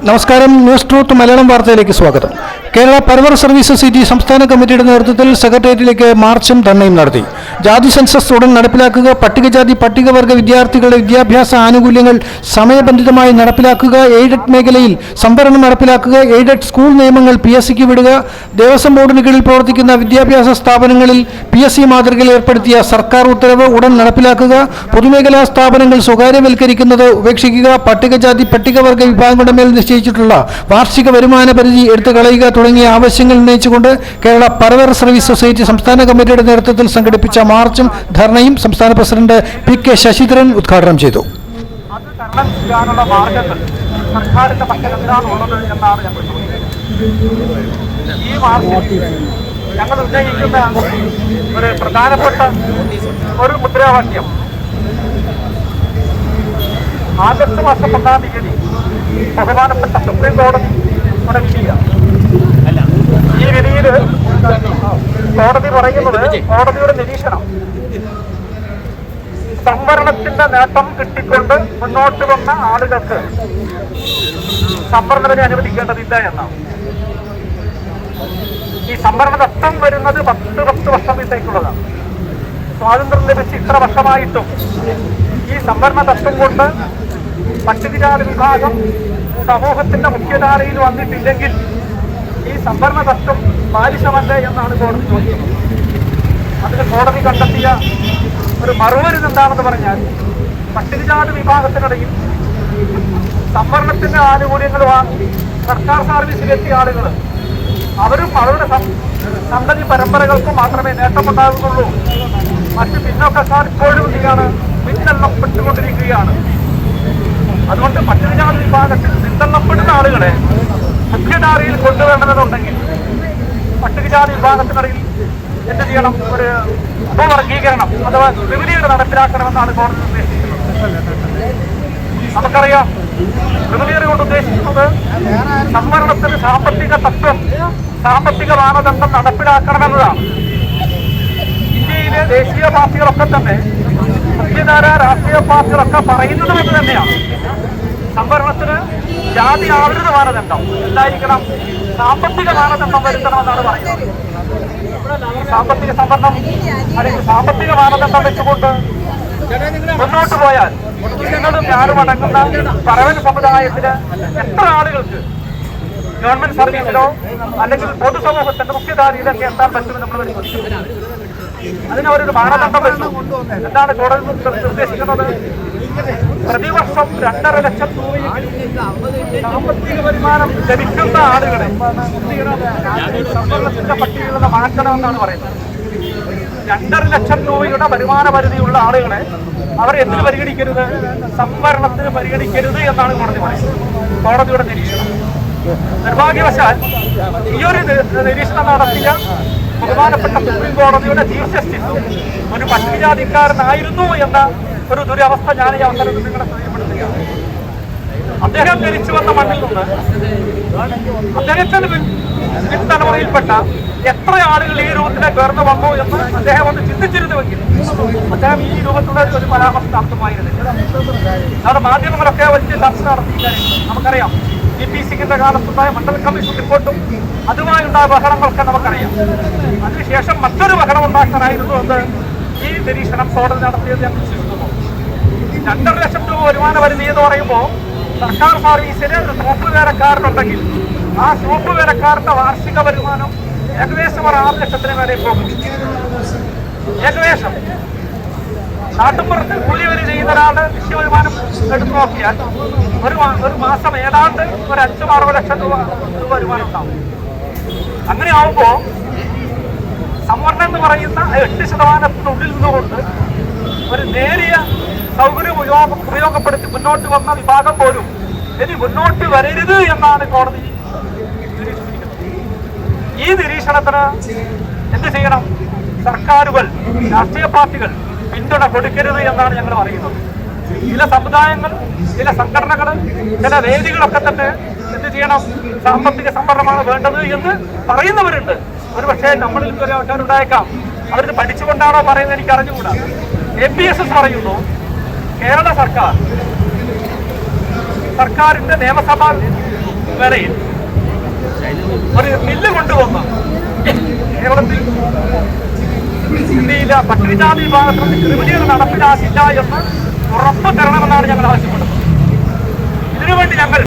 നമസ്കാരം. News truth Malayalam വാർത്തയിലേക്ക് സ്വാഗതം. കേരള പരവർ സർവീസ് സൊസൈറ്റി സംസ്ഥാന കമ്മിറ്റിയുടെ നേതൃത്വത്തിൽ സെക്രട്ടേറിയറ്റിലേക്ക് മാർച്ചും ധർണയും നടത്തി. ജാതി സെൻസസ് ഉടൻ നടപ്പിലാക്കുക, പട്ടികജാതി പട്ടികവർഗ വിദ്യാർത്ഥികളുടെ വിദ്യാഭ്യാസ ആനുകൂല്യങ്ങൾ സമയബന്ധിതമായി നടപ്പിലാക്കുക, എയ്ഡഡ് മേഖലയിൽ സംവരണം നടപ്പിലാക്കുക, എയ്ഡഡ് സ്കൂൾ നിയമങ്ങൾ PSCക്ക് വിടുക, ദേവസ്വം ബോർഡിന് കീഴിൽ പ്രവർത്തിക്കുന്ന വിദ്യാഭ്യാസ സ്ഥാപനങ്ങളിൽ PSC മാതൃകയിൽ ഏർപ്പെടുത്തിയ സർക്കാർ ഉത്തരവ് ഉടൻ നടപ്പിലാക്കുക, പൊതുമേഖലാ സ്ഥാപനങ്ങൾ സ്വകാര്യവൽക്കരിക്കുന്നത് ഉപേക്ഷിക്കുക, പട്ടികജാതി പട്ടികവർഗ വിഭാഗങ്ങളുടെ മേൽ നിശ്ചയിച്ചിട്ടുള്ള വാർഷിക വരുമാന പരിധി എടുത്തു കളയുക തുടങ്ങിയ ആവശ്യങ്ങൾ ഉന്നയിച്ചുകൊണ്ട് കേരള പരവർ സർവീസ് സൊസൈറ്റി സംസ്ഥാന കമ്മിറ്റിയുടെ നേതൃത്വത്തിൽ സംഘടിപ്പിച്ച മാർച്ചും ധർണയും സംസ്ഥാന പ്രസിഡന്റ് PK ശശിധരൻ ഉദ്ഘാടനം ചെയ്തു. ഞങ്ങൾ ഉന്നയിക്കുന്ന ഒരു പ്രധാനപ്പെട്ട ഒരു മുദ്രാവാക്യം ആഗസ്റ്റ് മാസം 1-ാം തീയതി ബഹുമാനപ്പെട്ട സുപ്രീം കോടതി വിധിയ. ഈ വിധിയിൽ കോടതി പറയുന്നത്, കോടതിയുടെ നിരീക്ഷണം, സംവരണത്തിന്റെ നേട്ടം കിട്ടിക്കൊണ്ട് മുന്നോട്ട് വന്ന ആളുകൾക്ക് സംവരണത്തിന് അനുവദിക്കേണ്ടതില്ല എന്നാണ്. ഈ സംവരണ തത്വം വരുന്നത് 10 വർഷത്തേക്കുള്ളതാണ്. സ്വാതന്ത്ര്യം ലഭിച്ച് ഇത്ര വർഷമായിട്ടും ഈ സംവരണ തത്വം കൊണ്ട് പട്ടികജാതി വിഭാഗം സമൂഹത്തിന്റെ മുഖ്യധാരയിൽ വന്നിട്ടില്ലെങ്കിൽ ഈ സംവരണ തത്വം ബാലിശമല്ലേ എന്നാണ് കോടതി ചോദിക്കുന്നത്. അതിന് കോടതി കണ്ടെത്തിയ ഒരു മറുപടി എന്താണെന്ന് പറഞ്ഞാൽ, പട്ടികജാതി വിഭാഗത്തിനിടയിൽ സംവരണത്തിന്റെ ആനുകൂല്യങ്ങൾ വാങ്ങി സർക്കാർ സർവീസിലെത്തിയ ആളുകൾ അവരും അവരുടെ സന്തതി പരമ്പരകൾക്കും മാത്രമേ നേട്ടമുണ്ടാകുന്നുള്ളൂ. മറ്റ് പിന്നോക്കക്കാർ ഇപ്പോഴും പിന്തള്ളപ്പെട്ടുകൊണ്ടിരിക്കുകയാണ്. അതുകൊണ്ട് പട്ടികജാതി വിഭാഗത്തിൽ പിന്തള്ളപ്പെടുന്ന ആളുകളെ മുഖ്യധാരയിൽ കൊണ്ടുവരണമെന്നുണ്ടെങ്കിൽ പട്ടികജാതി വിഭാഗത്തിനിടയിൽ എന്ത് ചെയ്യണം? ഒരു ഉപവർഗീകരണം അഥവാ ക്രിമിനൽ നടപ്പിലാക്കണമെന്നാണ് കോടതി ഉദ്ദേശിക്കുന്നത്. നമുക്കറിയാം, ക്രിമിനൽ കൊണ്ട് ഉദ്ദേശിക്കുന്നത് സംവരണത്തിന് സാമ്പത്തിക തത്വം, സാമ്പത്തിക മാനദണ്ഡം നടപ്പിലാക്കണമെന്നതാണ്. ഇന്ത്യയിലെ ദേശീയ പാർട്ടികളൊക്കെ തന്നെ, മുഖ്യധാര രാഷ്ട്രീയ പാർട്ടികളൊക്കെ പറയുന്നതും ഇത് തന്നെയാണ്. സംവരണത്തിന് ജാതി ആവൃത മാനദണ്ഡം എന്തായിരിക്കണം? സാമ്പത്തിക മാനദണ്ഡം വരുത്തണമെന്നാണ് പറയുന്നത്. സാമ്പത്തിക സംവരണം അല്ലെങ്കിൽ സാമ്പത്തിക മാനദണ്ഡം വെച്ചുകൊണ്ട് മുന്നോട്ട് പോയാൽ നിങ്ങളും ഞാനും അടങ്ങുന്ന പരവൻ സമുദായത്തിന് എത്ര ആളുകൾക്ക് ഗവൺമെന്റ് സർവീസിലോ അല്ലെങ്കിൽ പൊതുസമൂഹത്തിന്റെ മുഖ്യധാരയിലൊക്കെ എത്താൻ പറ്റുമെന്ന് നമ്മൾ പരിശോധിക്കും. അതിനവരൊരു മാനദണ്ഡം വരുന്നു. എന്താണ് കോടതി നിർദ്ദേശിക്കുന്നത്? പ്രതിവർഷം 2.5 ലക്ഷം സാമ്പത്തിക വരുമാനം ലഭിക്കുന്ന ആളുകളെ സംവരണത്തിന്റെ പട്ടികയിൽ നിന്ന് മാറ്റണമെന്നാണ് പറയുന്നത്. 2.5 ലക്ഷം രൂപയുടെ വരുമാന പരിധിയുള്ള ആളുകളെ അവർ എന്തിന് പരിഗണിക്കരുത്? സംവരണത്തിന് പരിഗണിക്കരുത് എന്നാണ് കോടതി പറയുന്നത്. കോടതിയുടെ നിരീക്ഷണം. നിർഭാഗ്യവശാൽ ഈ ഒരു നിരീക്ഷണം നടത്തിയ ബഹുമാനപ്പെട്ട സുപ്രീം കോടതിയുടെ ചീഫ് ജസ്റ്റിസും ഒരു പട്ടികജാതിക്കാരനായിരുന്നു എന്ന ഒരു ദുരവസ്ഥ ഞാൻ ഈ അവസരത്തിൽ നിങ്ങളെ ശ്രദ്ധപ്പെടുത്തുകയാണ്. അദ്ദേഹം ജനിച്ചു വന്ന മണ്ണിൽ നിന്ന് അദ്ദേഹത്തിന്റെ പിൻതലമുറയിൽപ്പെട്ട എത്ര ആളുകൾ ഈ രൂപത്തിലേക്ക് ഉയർന്നു വന്നു എന്ന് അദ്ദേഹം ഒന്ന് ചിന്തിച്ചിരുന്നുവെങ്കിൽ അദ്ദേഹം ഈ രൂപത്തിലുള്ള ഒരു പരാമർശം നടത്തുമായിരുന്നില്ല. നമ്മുടെ മാധ്യമങ്ങളൊക്കെ വലിയ ചർച്ച നടത്തിയ നമുക്കറിയാം. GPCന്റെ കാലത്തുണ്ടായ മണ്ഡൽ കമ്മീഷൻ റിപ്പോർട്ടും അതുമായുണ്ടായ ബഹളങ്ങളൊക്കെ നമുക്കറിയാം. അതിനുശേഷം മറ്റൊരു ബഹളം ഉണ്ടാക്കാനായിരുന്നു എന്ന് ഈ നിരീക്ഷണം കോടതി നടത്തിയത് ഞാൻ വിശ്വസിക്കുന്നു. 2.5 ലക്ഷം രൂപ വരുമാന പരിധി എന്ന് പറയുമ്പോൾ സർക്കാർ സർവീസിന് ഒരു സൂപ്പ് വേലക്കാരനുണ്ടെങ്കിൽ ആ സൂപ്പ് വേലക്കാരന്റെ വാർഷിക വരുമാനം ഏകദേശം 6 ലക്ഷത്തിന് വരെ പോകും. ഏകദേശം നാട്ടുപുറത്ത് കൂലി വരി ചെയ്യുന്ന ഒരാളുടെ കൃഷി വരുമാനം എടുത്തു നോക്കിയാൽ ഒരു മാസം ഏതാണ്ട് ഒരു 5-6 ലക്ഷം രൂപ വരുമാനം ഉണ്ടാവും. അങ്ങനെ ആവുമ്പോ സംവരണം എന്ന് പറയുന്ന 8% നിന്നുകൊണ്ട് ഒരു നേരിയ സൗകര്യം ഉപയോഗപ്പെടുത്തി മുന്നോട്ട് വന്ന വിഭാഗം പോലും ഇനി മുന്നോട്ട് വരരുത് എന്നാണ് കോടതി നിരീക്ഷിക്കുന്നത്. ഈ നിരീക്ഷണത്തിന് എന്ത് ചെയ്യണം? സർക്കാരുകൾ, രാഷ്ട്രീയ പാർട്ടികൾ പിന്തുണ കൊടുക്കരുത് എന്നാണ് ഞങ്ങൾ പറയുന്നത്. ചില സമുദായങ്ങൾ, ചില സംഘടനകൾ, ചില വേദികളൊക്കെ തന്നെ എന്ത് ചെയ്യണം? സാമ്പത്തിക സംവരണമാണ് വേണ്ടത് എന്ന് പറയുന്നവരുണ്ട്. ഒരു പക്ഷേ നമ്മളിൽ കുറെ ആൾക്കാരുണ്ടായേക്കാം. അവരിത് പഠിച്ചുകൊണ്ടാണോ പറയുന്നത് എനിക്ക് അറിഞ്ഞുകൂടാ. MPSS പറയുന്നു കേരള സർക്കാരിന്റെ നിയമസഭാ വേളയിൽ ഒരു ബില്ല് കൊണ്ടുവന്ന് കേരളത്തിൽ ഇന്ത്യയിലെ പട്ടികജാതി വിഭാഗത്തിൽ ക്രിമിനൽ നടപ്പിലാക്കില്ല എന്ന് ഉറപ്പ് തരണമെന്നാണ് ഞങ്ങൾ ആവശ്യപ്പെടുന്നത്. ഇതിനുവേണ്ടി ഞങ്ങൾ